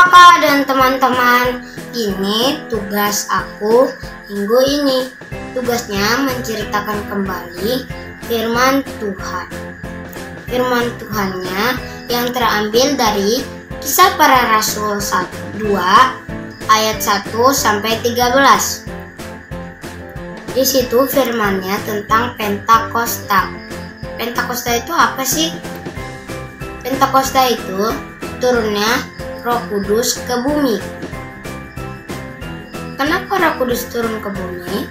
kakak-kakak dan teman-teman, ini tugas aku minggu ini. Tugasnya menceritakan kembali firman Tuhan. Firman Tuhannya yang terambil dari Kisah Para Rasul 2 ayat 1 sampai 13. Di situ firmannya tentang Pentakosta. Pentakosta itu apa sih? Pentakosta itu turunnya Roh Kudus ke bumi. Kenapa Roh Kudus turun ke bumi?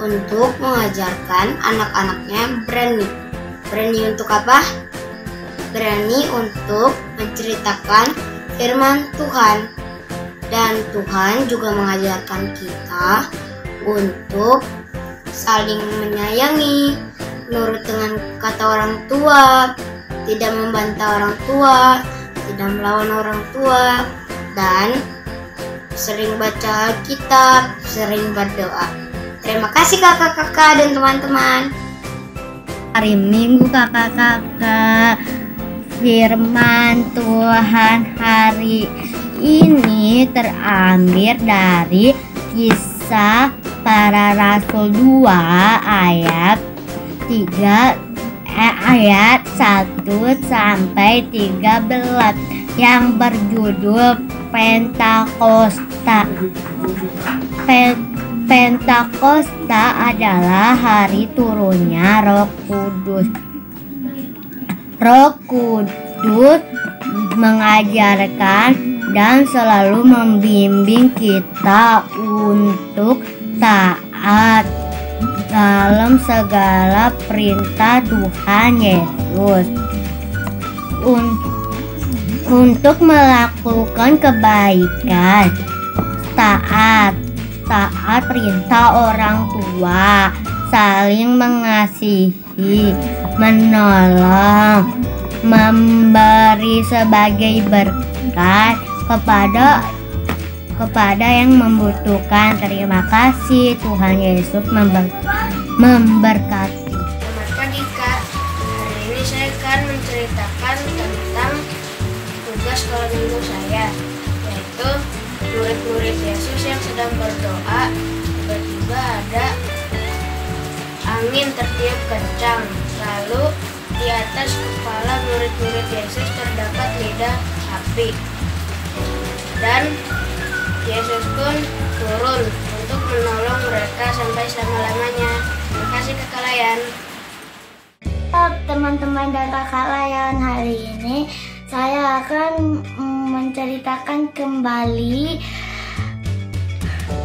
Untuk mengajarkan anak-anaknya berani. Berani untuk apa? Berani untuk menceritakan firman Tuhan. Dan Tuhan juga mengajarkan kita untuk saling menyayangi, nurut dengan kata orang tua, tidak membantah orang tua, tidak melawan orang tua, dan sering baca Alkitab, sering berdoa. Terima kasih kakak-kakak dan teman-teman. Hari Minggu kakak-kakak, firman Tuhan hari ini terambil dari Kisah Para Rasul 2 ayat 1 sampai 13 yang berjudul Pentakosta. Pentakosta adalah hari turunnya Roh Kudus. Roh Kudus mengajarkan dan selalu membimbing kita untuk taat dalam segala perintah Tuhan Yesus. Untuk melakukan kebaikan, taat perintah orang tua, saling mengasihi, menolong, memberi sebagai berkat kepada yang membutuhkan. Terima kasih, Tuhan Yesus memberkati. Selamat pagi Kak. Hari ini saya akan menceritakan tentang tugas sekolah minggu saya, yaitu murid-murid Yesus yang sedang berdoa. Tiba-tiba ada angin tertiup kencang, lalu di atas kepala murid-murid Yesus terdapat lidah api, dan Yesus pun turun untuk menolong mereka sampai selama-lamanya. Terima kasih Kakak Layan. Teman-teman dan Kakak Layan, hari ini saya akan menceritakan kembali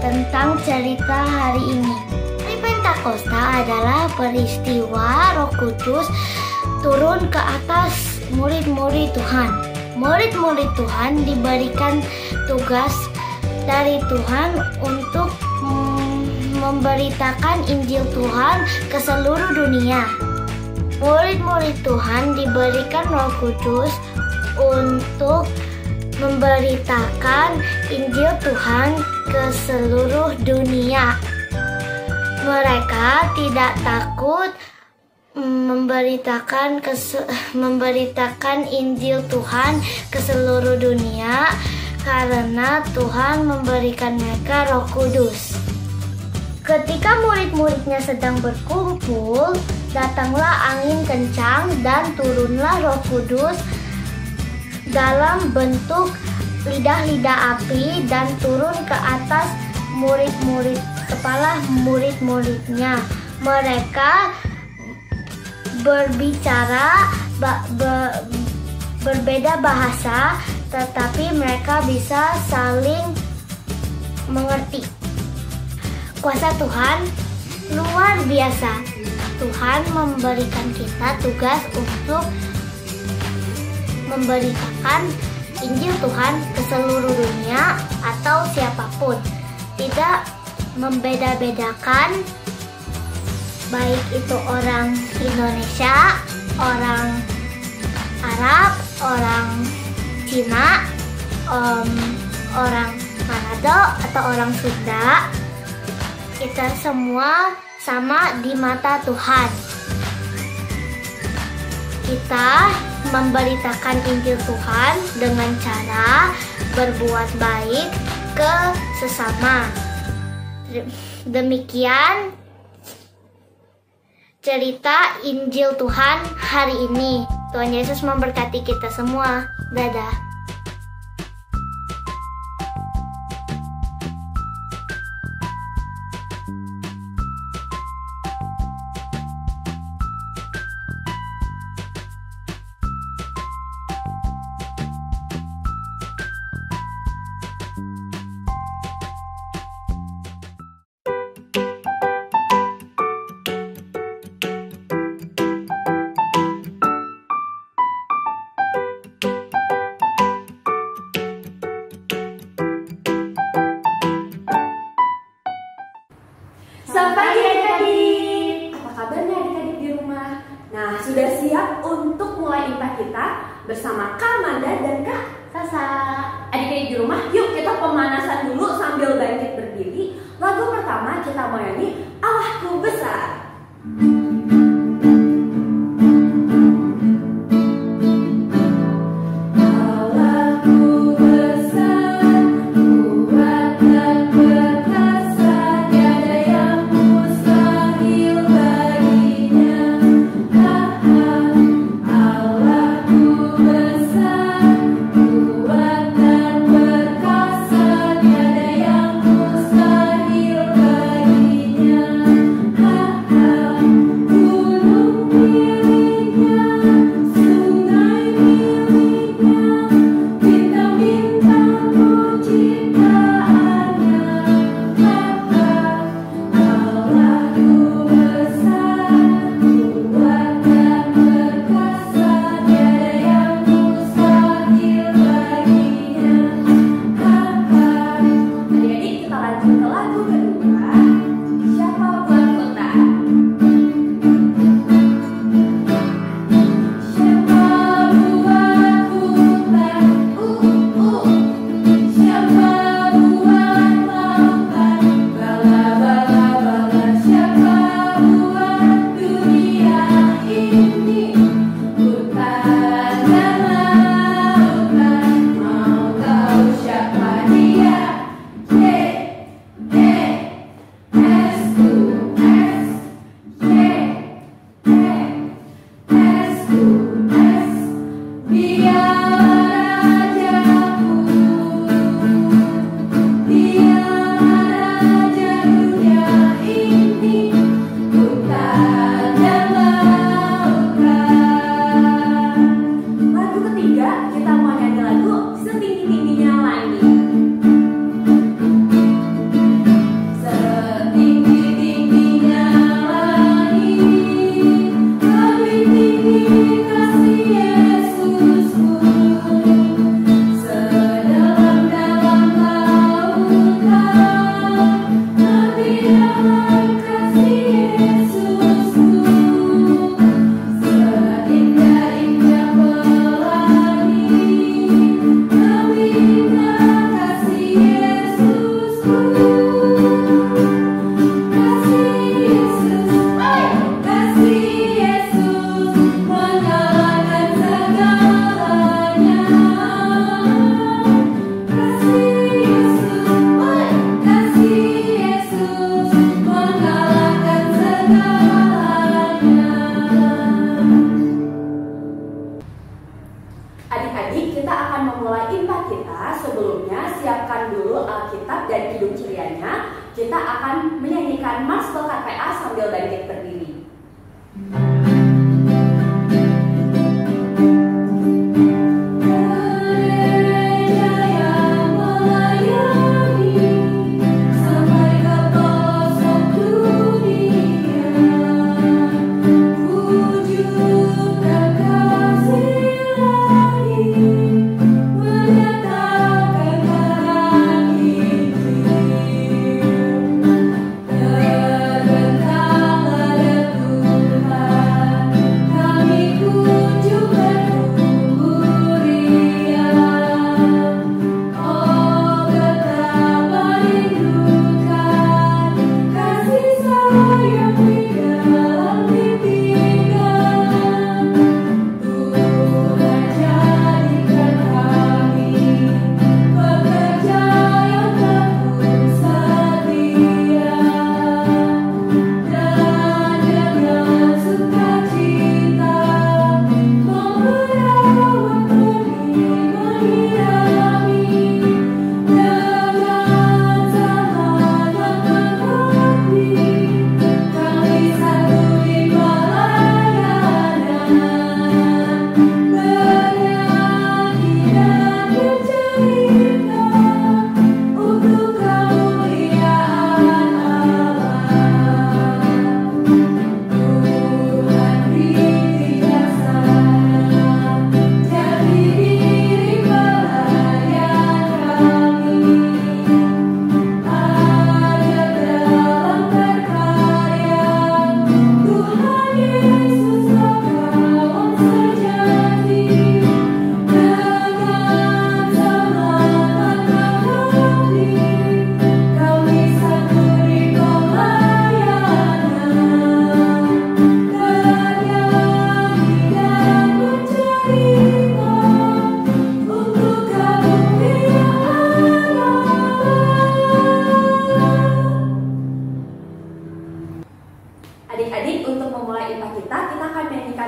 tentang cerita hari ini. Hari Pentakosta adalah peristiwa Roh Kudus turun ke atas murid-murid Tuhan. Murid-murid Tuhan diberikan tugas dari Tuhan untuk memberitakan Injil Tuhan ke seluruh dunia. Murid-murid Tuhan diberikan Roh Kudus untuk memberitakan Injil Tuhan ke seluruh dunia. Mereka tidak takut memberitakan Injil Tuhan ke seluruh dunia karena Tuhan memberikan mereka Roh Kudus. Ketika murid-muridnya sedang berkumpul, datanglah angin kencang dan turunlah Roh Kudus dalam bentuk lidah-lidah api dan turun ke atas kepala murid-muridnya. Mereka berbicara berbeda bahasa, tetapi mereka bisa saling mengerti. Kuasa Tuhan luar biasa. Tuhan memberikan kita tugas untuk memberitakan Injil Tuhan ke seluruh dunia atau siapapun. Tidak membeda-bedakan, baik itu orang Indonesia, orang Arab, orang Cina, orang Manado atau orang Sunda. Kita semua sama di mata Tuhan. Kita memberitakan Injil Tuhan dengan cara berbuat baik ke sesama. Demikian cerita Injil Tuhan hari ini. Tuhan Yesus memberkati kita semua. Dadah. Selamat pagi adik-adik. Apa kabarnya adik-adik di rumah? Nah, sudah siap untuk mulai IPA kita bersama Kak Amanda dan Kak Sasa. Adik-adik di rumah, yuk kita pemanasan dulu sambil bangkit berdiri. Lagu pertama kita mau nyanyi Allahku Besar.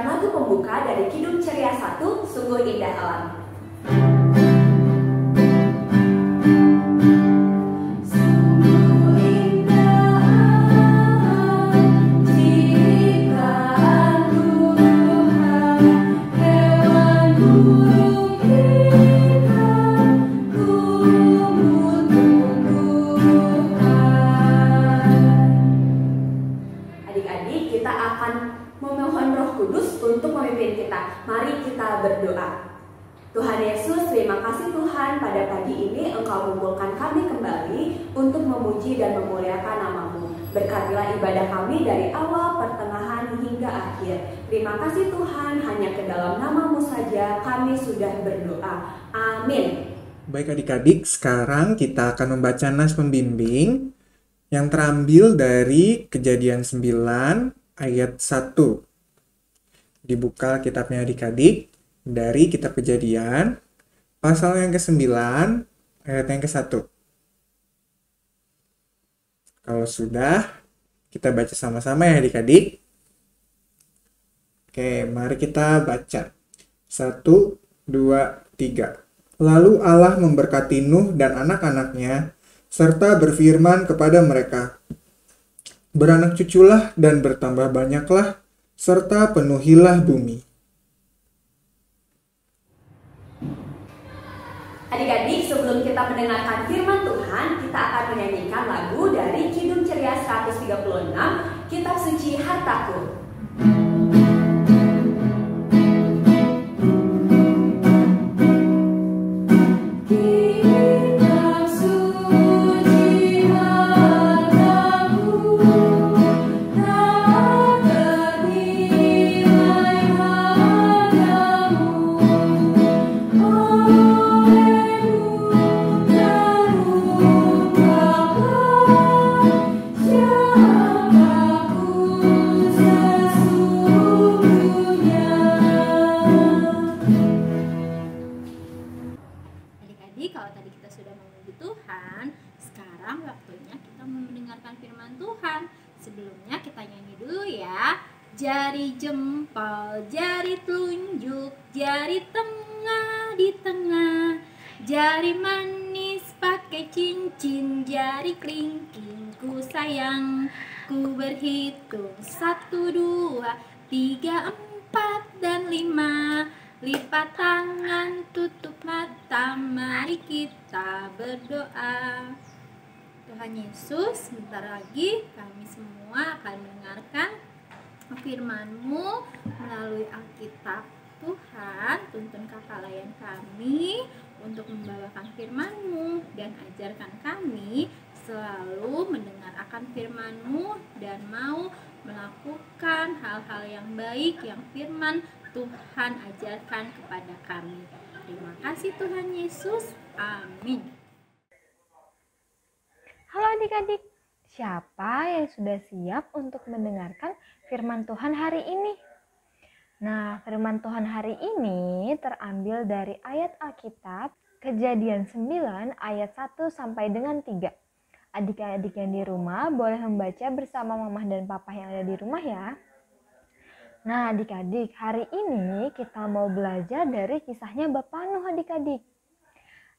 mendengarkan lagu pembuka dari Kidung Ceria 1, Sungguh Indah Alam. Adik-adik, kita akan memohon Roh Kudus untuk memimpin kita. Mari kita berdoa. Tuhan Yesus, terima kasih Tuhan, pada pagi ini Engkau mengumpulkan kami kembali untuk memuji dan memuliakan nama-Mu. Berkatilah ibadah kami dari awal, pertengahan, hingga akhir. Terima kasih Tuhan, hanya ke dalam nama-Mu saja kami sudah berdoa. Amin. Baik adik-adik, sekarang kita akan membaca nas pembimbing yang terambil dari Kejadian 9 ayat 1. Dibuka kitabnya adik-adik dari kitab Kejadian pasal yang ke-9 ayat yang ke-1. Kalau sudah, kita baca sama-sama ya adik-adik. Oke, mari kita baca. 1, 2, 3. Lalu Allah memberkati Nuh dan anak-anaknya serta berfirman kepada mereka, "Beranak cuculah dan bertambah banyaklah, serta penuhilah bumi." Adik-adik, sebelum kita mendengarkan firman Tuhan, kita akan menyanyikan lagu dari Kidung Ceria 136, Kitab Suci Hartaku. Kalau tadi kita sudah memuji Tuhan, sekarang waktunya kita mendengarkan firman Tuhan. Sebelumnya kita nyanyi dulu ya. Jari jempol, jari telunjuk, jari tengah di tengah, jari manis pakai cincin, jari kelingking ku sayang, ku berhitung 1, 2, 3, 4 dan 5. Lipat tangan, tutup mata, mari kita berdoa. Tuhan Yesus, sebentar lagi kami semua akan mendengarkan firman-Mu melalui Alkitab. Tuhan, tuntun kakak layan kami untuk membawakan firman-Mu dan ajarkan kami selalu mendengar akan firman-Mu dan mau melakukan hal-hal yang baik yang firman Tuhan ajarkan kepada kami. Terima kasih Tuhan Yesus. Amin. Halo adik-adik, siapa yang sudah siap untuk mendengarkan firman Tuhan hari ini? Nah, firman Tuhan hari ini terambil dari ayat Alkitab Kejadian 9 ayat 1 sampai dengan 3. Adik-adik yang di rumah boleh membaca bersama mamah dan papa yang ada di rumah ya. Nah adik-adik, hari ini kita mau belajar dari kisahnya Bapak Nuh adik-adik.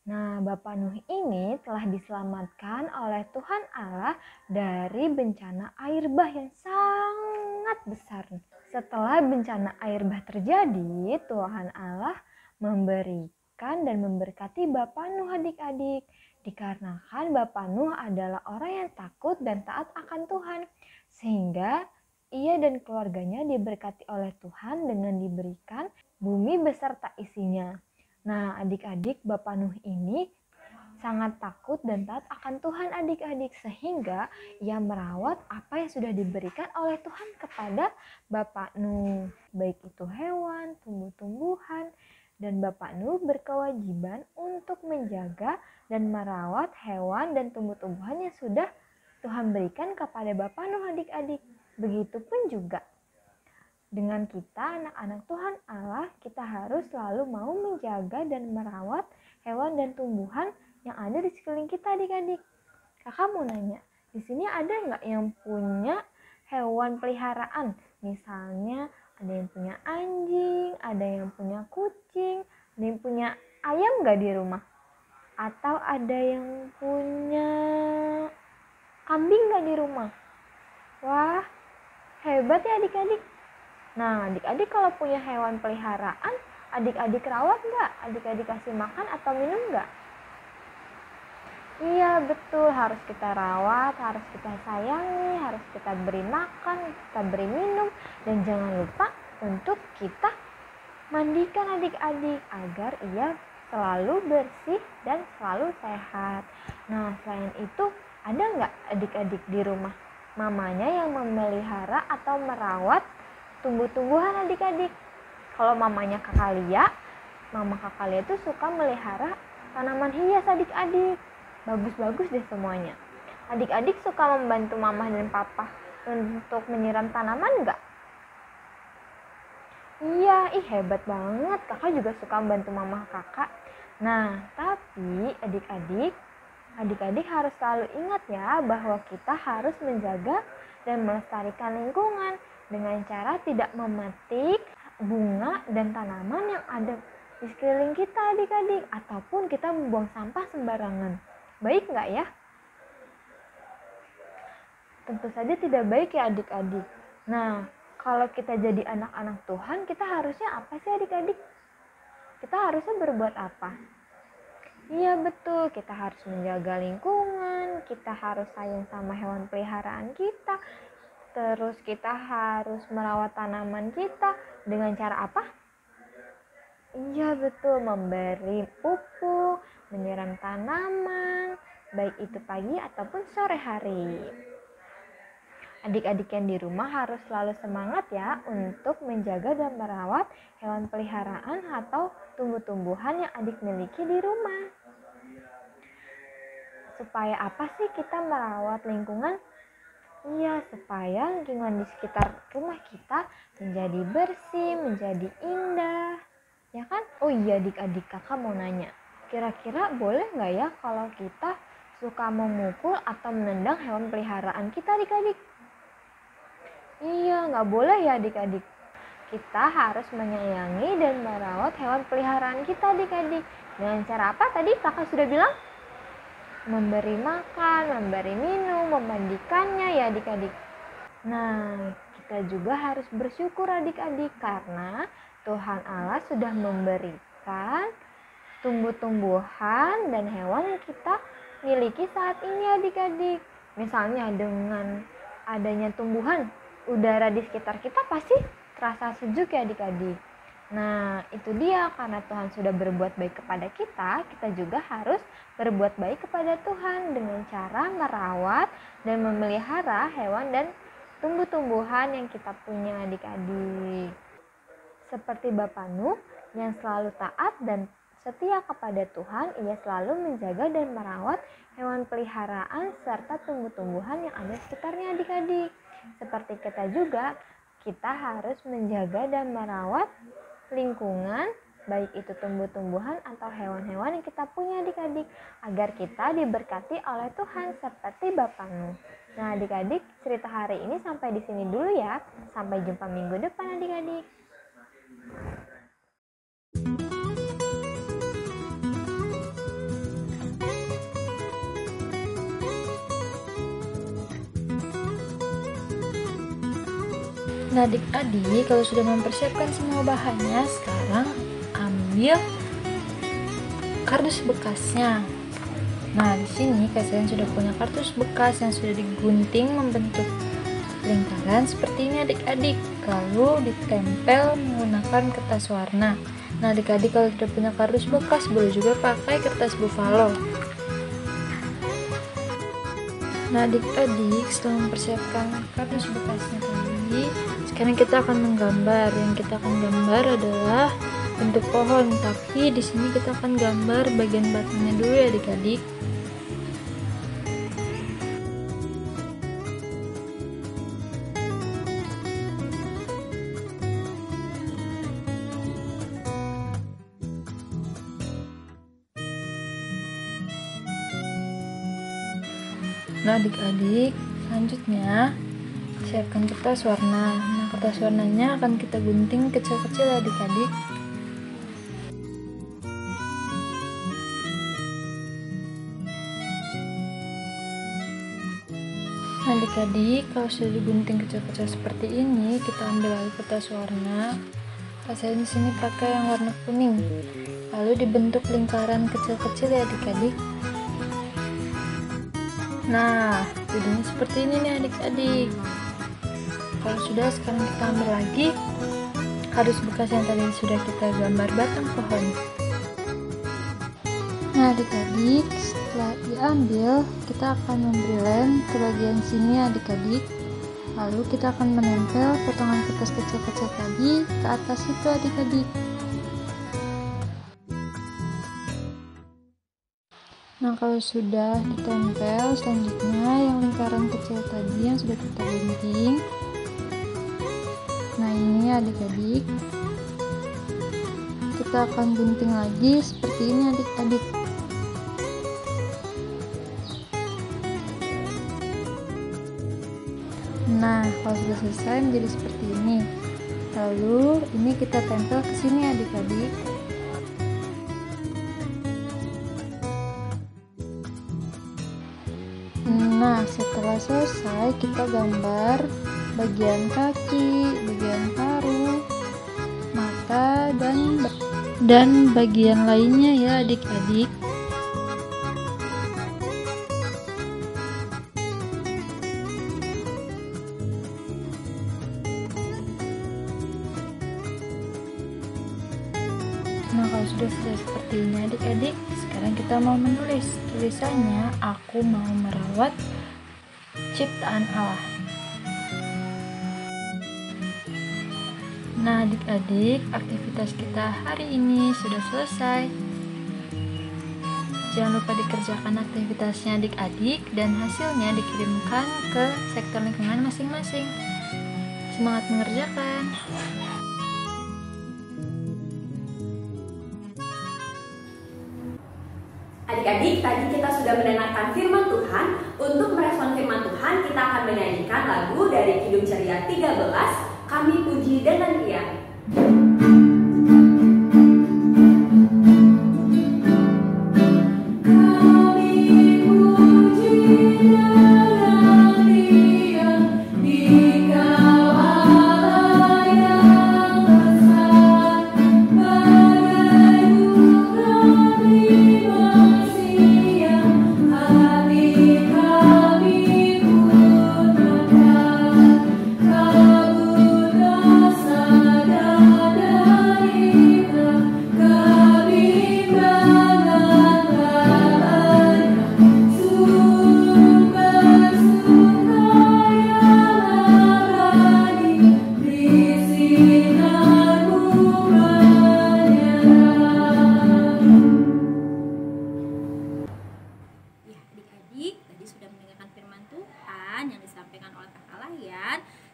Nah Bapak Nuh ini telah diselamatkan oleh Tuhan Allah dari bencana air bah yang sangat besar. Setelah bencana air bah terjadi, Tuhan Allah memberikan dan memberkati Bapak Nuh adik-adik. Dikarenakan Bapak Nuh adalah orang yang takut dan taat akan Tuhan. Sehingga ia dan keluarganya diberkati oleh Tuhan dengan diberikan bumi beserta isinya. Nah adik-adik, Bapak Nuh ini sangat takut dan taat akan Tuhan adik-adik. Sehingga ia merawat apa yang sudah diberikan oleh Tuhan kepada Bapak Nuh. Baik itu hewan, tumbuh-tumbuhan. Dan Bapak Nuh berkewajiban untuk menjaga dan merawat hewan dan tumbuh-tumbuhan yang sudah Tuhan berikan kepada Bapak Nuh adik-adik. Begitupun juga dengan kita anak-anak Tuhan Allah, kita harus selalu mau menjaga dan merawat hewan dan tumbuhan yang ada di sekeliling kita adik-adik. Kakak mau nanya, di sini ada nggak yang punya hewan peliharaan? Misalnya Ada yang punya anjing, ada yang punya kucing, ada yang punya ayam nggak di rumah? Atau ada yang punya kambing nggak di rumah? Wah, hebat ya adik-adik. Nah, adik-adik kalau punya hewan peliharaan, adik-adik rawat nggak? Adik-adik kasih makan atau minum nggak? Iya betul, harus kita rawat, harus kita sayangi, harus kita beri makan, kita beri minum, dan jangan lupa untuk kita mandikan adik-adik agar ia selalu bersih dan selalu sehat. Nah, selain itu ada nggak adik-adik di rumah mamanya yang memelihara atau merawat tumbuh-tumbuhan adik-adik? Kalau mamanya Kakak Lia, mama Kakak Lia itu suka melihara tanaman hias adik-adik. Bagus-bagus deh semuanya. Adik-adik suka membantu mama dan papa untuk menyiram tanaman nggak? Iya, hebat banget. Kakak juga suka membantu mama kakak. Nah, tapi adik-adik harus selalu ingat ya bahwa kita harus menjaga dan melestarikan lingkungan dengan cara tidak memetik bunga dan tanaman yang ada di sekeliling kita adik-adik, ataupun kita membuang sampah sembarangan. Baik nggak ya? Tentu saja tidak baik ya adik-adik. Nah, kalau kita jadi anak-anak Tuhan, kita harusnya apa sih adik-adik? Kita harusnya berbuat apa? Iya betul, kita harus menjaga lingkungan, kita harus sayang sama hewan peliharaan kita, terus kita harus merawat tanaman kita dengan cara apa? Iya betul, memberi pupuk, menyiram tanaman, baik itu pagi ataupun sore hari. Adik-adik yang di rumah harus selalu semangat ya untuk menjaga dan merawat hewan peliharaan atau tumbuh-tumbuhan yang adik miliki di rumah. Supaya apa sih kita merawat lingkungan? Iya, supaya lingkungan di sekitar rumah kita menjadi bersih, menjadi indah. Ya kan? Oh iya adik-adik, kakak mau nanya. Kira-kira boleh nggak ya kalau kita suka memukul atau menendang hewan peliharaan kita adik-adik? Iya, nggak boleh ya adik-adik. Kita harus menyayangi dan merawat hewan peliharaan kita adik-adik. Dengan cara apa tadi kakak sudah bilang? Memberi makan, memberi minum, memandikannya ya adik-adik. Nah, kita juga harus bersyukur adik-adik karena Tuhan Allah sudah memberikan tumbuh-tumbuhan dan hewan yang kita miliki saat ini adik-adik. Misalnya dengan adanya tumbuhan, udara di sekitar kita pasti terasa sejuk ya adik-adik. Nah, itu dia, karena Tuhan sudah berbuat baik kepada kita, kita juga harus berbuat baik kepada Tuhan dengan cara merawat dan memelihara hewan dan tumbuh-tumbuhan yang kita punya adik-adik. Seperti Bapak Nuh yang selalu taat dan setia kepada Tuhan, ia selalu menjaga dan merawat hewan peliharaan serta tumbuh-tumbuhan yang ada sekitarnya adik-adik. Seperti kita juga, kita harus menjaga dan merawat lingkungan, baik itu tumbuh-tumbuhan atau hewan-hewan yang kita punya adik-adik, agar kita diberkati oleh Tuhan seperti Bapak Nuh. Nah adik-adik, cerita hari ini sampai di sini dulu ya. Sampai jumpa minggu depan adik-adik. Nah adik-adik, kalau sudah mempersiapkan semua bahannya, sekarang ambil kardus bekasnya. Nah di sini kalian sudah punya kardus bekas yang sudah digunting membentuk lingkaran seperti ini adik-adik. Lalu ditempel menggunakan kertas warna. Nah adik-adik kalau sudah punya kardus bekas, boleh juga pakai kertas buffalo. Nah adik-adik, setelah mempersiapkan kardus bekasnya tadi, sekarang kita akan menggambar. Yang kita akan gambar adalah bentuk pohon, tapi di sini kita akan gambar bagian batangnya dulu ya adik-adik. Nah adik-adik, selanjutnya siapkan kertas warna. Nah kertas warnanya akan kita gunting kecil-kecil ya adik-adik. Adik-adik, kalau sudah digunting kecil-kecil seperti ini, kita ambil lagi kertas warna. Saya di sini pakai yang warna kuning. Lalu dibentuk lingkaran kecil-kecil ya adik-adik. Nah, jadinya seperti ini nih adik-adik. Kalau sudah, sekarang kita ambil lagi kardus bekas yang tadi sudah kita gambar batang pohon. Nah adik-adik, setelah diambil, kita akan memberi lem ke bagian sini adik-adik. Lalu kita akan menempel potongan kertas kecil-kecil tadi ke atas itu adik-adik. Nah kalau sudah ditempel, selanjutnya yang lingkaran kecil tadi yang sudah kita gunting. Nah ini adik-adik, kita akan gunting lagi seperti ini adik-adik. Nah, kalau sudah selesai menjadi seperti ini. Lalu ini kita tempel ke sini adik-adik. Nah, setelah selesai kita gambar bagian kaki, bagian paruh, mata dan bagian lainnya ya adik-adik. Nah kalau sudah selesai seperti ini adik-adik, sekarang kita mau menulis. Tulisannya, aku mau merawat ciptaan Allah. Nah adik-adik, aktivitas kita hari ini sudah selesai. Jangan lupa dikerjakan aktivitasnya adik-adik dan hasilnya dikirimkan ke sektor lingkungan masing-masing. Semangat mengerjakan! Adik-adik, tadi kita sudah mendengarkan firman Tuhan. Untuk merespon firman Tuhan, kita akan menyanyikan lagu dari Kidung Ceria 13, Kami Puji Dengan Riang.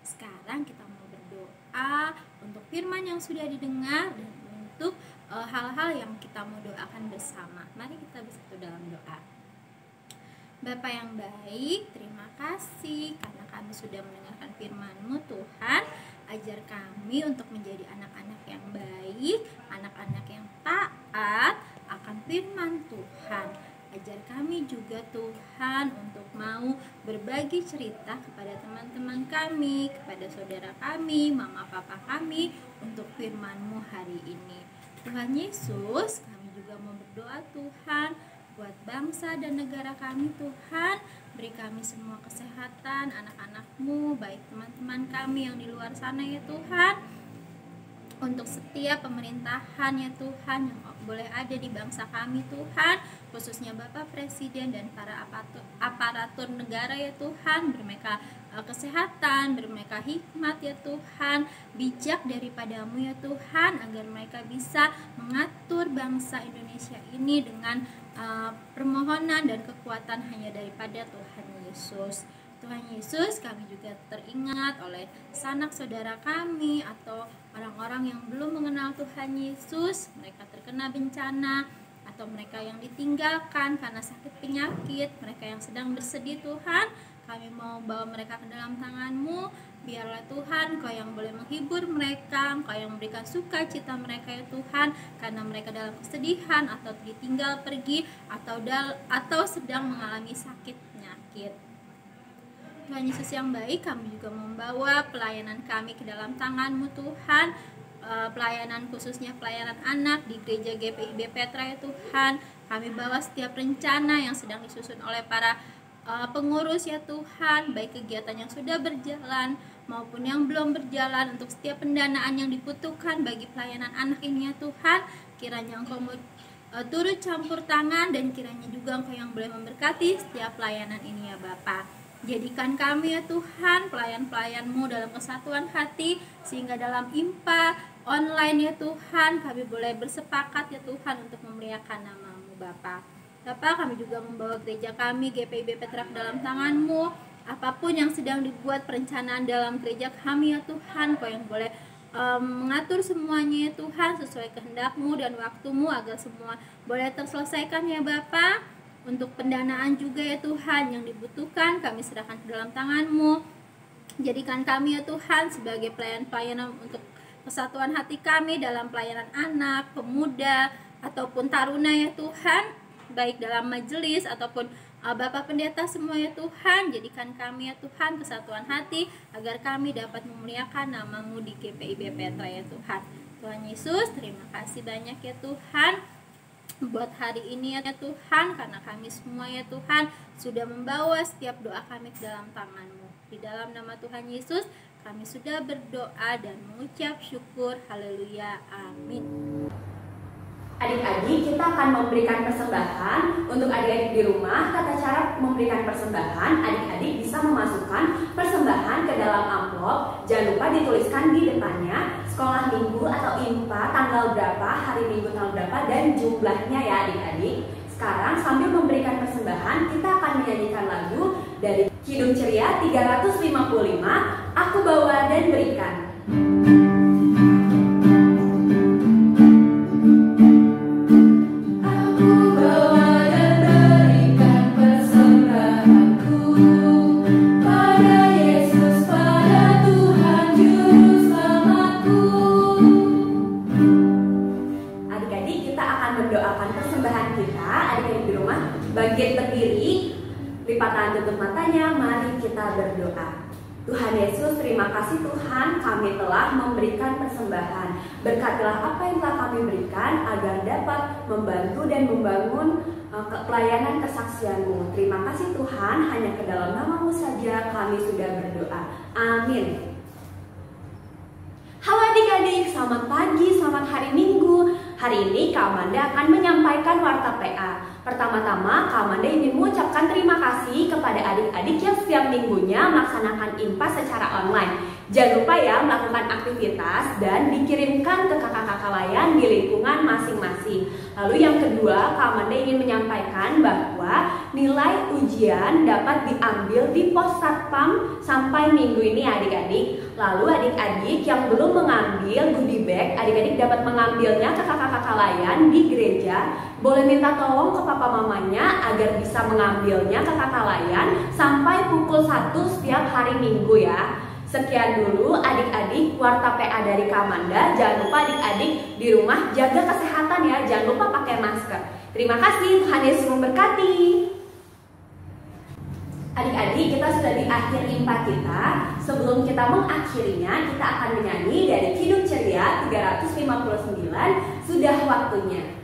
Sekarang kita mau berdoa untuk firman yang sudah didengar dan untuk hal-hal yang kita mau doakan bersama. Mari kita bersatu dalam doa. Bapa yang baik, terima kasih karena kami sudah mendengarkan firman-Mu Tuhan. Ajar kami untuk menjadi anak-anak yang baik, anak-anak yang taat akan firman Tuhan. Ajar kami juga Tuhan untuk mau berbagi cerita kepada teman-teman kami, kepada saudara kami, mama papa kami untuk firman-Mu hari ini. Tuhan Yesus, kami juga mau berdoa Tuhan buat bangsa dan negara kami Tuhan. Beri kami semua kesehatan, anak-anak-Mu, baik teman-teman kami yang di luar sana ya Tuhan. Untuk setiap pemerintahan ya Tuhan yang boleh ada di bangsa kami Tuhan, khususnya Bapak Presiden dan para aparatur negara ya Tuhan. Beri mereka kesehatan, beri mereka hikmat ya Tuhan, bijak daripada-Mu ya Tuhan, agar mereka bisa mengatur bangsa Indonesia ini dengan permohonan dan kekuatan hanya daripada Tuhan Yesus. Tuhan Yesus, kami juga teringat oleh sanak saudara kami atau orang-orang yang belum mengenal Tuhan Yesus, mereka terkena bencana atau mereka yang ditinggalkan karena sakit penyakit, mereka yang sedang bersedih Tuhan, kami mau bawa mereka ke dalam tangan-Mu. Biarlah Tuhan Engkau yang boleh menghibur mereka, Engkau yang memberikan sukacita mereka ya Tuhan, karena mereka dalam kesedihan atau ditinggal pergi atau sedang mengalami sakit penyakit. Tuhan Yesus yang baik, kami juga membawa pelayanan kami ke dalam tangan-Mu Tuhan, pelayanan khususnya pelayanan anak di gereja GPIB Petra ya Tuhan. Kami bawa setiap rencana yang sedang disusun oleh para pengurus ya Tuhan, baik kegiatan yang sudah berjalan maupun yang belum berjalan, untuk setiap pendanaan yang dibutuhkan bagi pelayanan anak ini ya Tuhan. Kiranya Engkau turut campur tangan, dan kiranya juga Engkau yang boleh memberkati setiap pelayanan ini ya Bapa. Jadikan kami ya Tuhan pelayan-pelayan-Mu dalam kesatuan hati, sehingga dalam IMPA online ya Tuhan kami boleh bersepakat ya Tuhan untuk memuliakan nama-Mu Bapa. Bapa, kami juga membawa gereja kami GPIB Petra ke dalam tangan-Mu. Apapun yang sedang dibuat perencanaan dalam gereja kami ya Tuhan, Kau yang boleh mengatur semuanya ya Tuhan sesuai kehendak-Mu dan waktu-Mu, agar semua boleh terselesaikan ya Bapa. Untuk pendanaan juga ya Tuhan yang dibutuhkan, kami serahkan ke dalam tangan-Mu. Jadikan kami ya Tuhan sebagai pelayan-pelayan untuk kesatuan hati kami dalam pelayanan anak, pemuda, ataupun taruna ya Tuhan, baik dalam majelis ataupun Bapak Pendeta semua ya Tuhan. Jadikan kami ya Tuhan kesatuan hati, agar kami dapat memuliakan nama-Mu di GPIB Petra ya Tuhan. Tuhan Yesus, terima kasih banyak ya Tuhan buat hari ini ya Tuhan, karena kami semua ya Tuhan sudah membawa setiap doa kami ke dalam tangan-Mu. Di dalam nama Tuhan Yesus kami sudah berdoa dan mengucap syukur. Haleluya, amin. Adik-adik, kita akan memberikan persembahan. Untuk adik-adik di rumah, tata cara memberikan persembahan, adik-adik bisa memasukkan persembahan ke dalam amplop. Jangan lupa dituliskan di depannya sekolah minggu atau IMPA, tanggal berapa, hari minggu tanggal berapa, dan jumlahnya ya adik-adik. Sekarang sambil memberikan persembahan, kita akan menyanyikan lagu dari Kidung Ceria 355, Aku Bawa dan Berikan. Bangkit berdiri, lipat tangan, tutup matanya, mari kita berdoa. Tuhan Yesus, terima kasih Tuhan, kami telah memberikan persembahan. Berkatilah apa yang telah kami berikan, agar dapat membantu dan membangun pelayanan kesaksian-Mu. Terima kasih Tuhan, hanya ke dalam nama-Mu saja kami sudah berdoa. Amin. Halo adik-adik, selamat pagi, selamat hari Minggu. Hari ini Kak Amanda akan menyampaikan warta PA. Pertama-tama, Kak Amanda ingin mengucapkan terima kasih kepada adik-adik yang setiap minggunya melaksanakan IMPA secara online. Jangan lupa ya melakukan aktivitas dan dikirimkan ke kakak-kakak layan di lingkungan masing-masing. Lalu yang kedua, Kak Amanda ingin menyampaikan bahwa nilai ujian dapat diambil di pos satpam sampai minggu ini adik-adik. Lalu adik-adik yang belum mengambil goodie bag, adik-adik dapat mengambilnya ke kakak-kakak layan di gereja. Boleh minta tolong ke papa mamanya agar bisa mengambilnya ke kakak layan sampai pukul 1 setiap hari Minggu ya. Sekian dulu adik-adik warta PA dari Kak Amanda. Jangan lupa adik-adik di rumah jaga kesehatan ya, jangan lupa pakai masker. Terima kasih, Tuhan Yesus memberkati. Adik-adik, kita sudah di akhir IMPA kita. Sebelum kita mengakhirinya, kita akan menyanyi dari Kidung Ceria 359, Sudah Waktunya.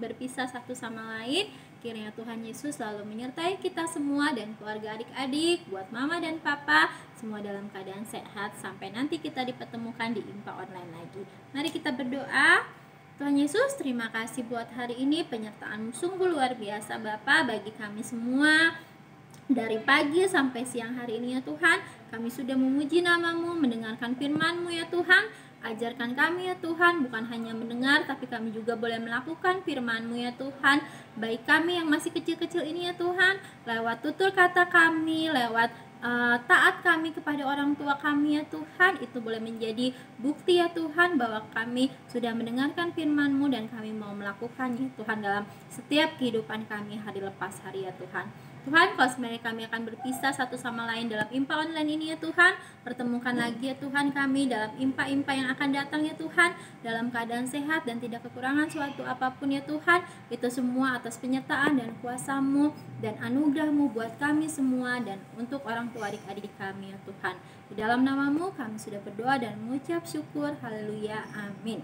Berpisah satu sama lain. Kiranya Tuhan Yesus selalu menyertai kita semua dan keluarga adik-adik, buat mama dan papa semua dalam keadaan sehat sampai nanti kita dipertemukan di IMPA online lagi. Mari kita berdoa. Tuhan Yesus, terima kasih buat hari ini, penyertaan-Mu sungguh luar biasa Bapa bagi kami semua. Dari pagi sampai siang hari ini ya Tuhan, kami sudah memuji nama-Mu, mendengarkan firman-Mu ya Tuhan. Ajarkan kami ya Tuhan, bukan hanya mendengar, tapi kami juga boleh melakukan firman-Mu ya Tuhan. Baik kami yang masih kecil-kecil ini ya Tuhan, lewat tutur kata kami, lewat taat kami kepada orang tua kami ya Tuhan, itu boleh menjadi bukti ya Tuhan bahwa kami sudah mendengarkan firman-Mu dan kami mau melakukannya Tuhan dalam setiap kehidupan kami hari lepas hari ya Tuhan. Tuhan, kalau sebenarnya kami akan berpisah satu sama lain dalam IMPA online ini ya Tuhan, pertemukan lagi ya Tuhan kami dalam IMPA-IMPA yang akan datang ya Tuhan, dalam keadaan sehat dan tidak kekurangan suatu apapun ya Tuhan. Itu semua atas penyertaan dan kuasa-Mu dan anugerah-Mu buat kami semua dan untuk orang tua adik-adik kami ya Tuhan. Di dalam nama-Mu kami sudah berdoa dan mengucap syukur. Haleluya, amin.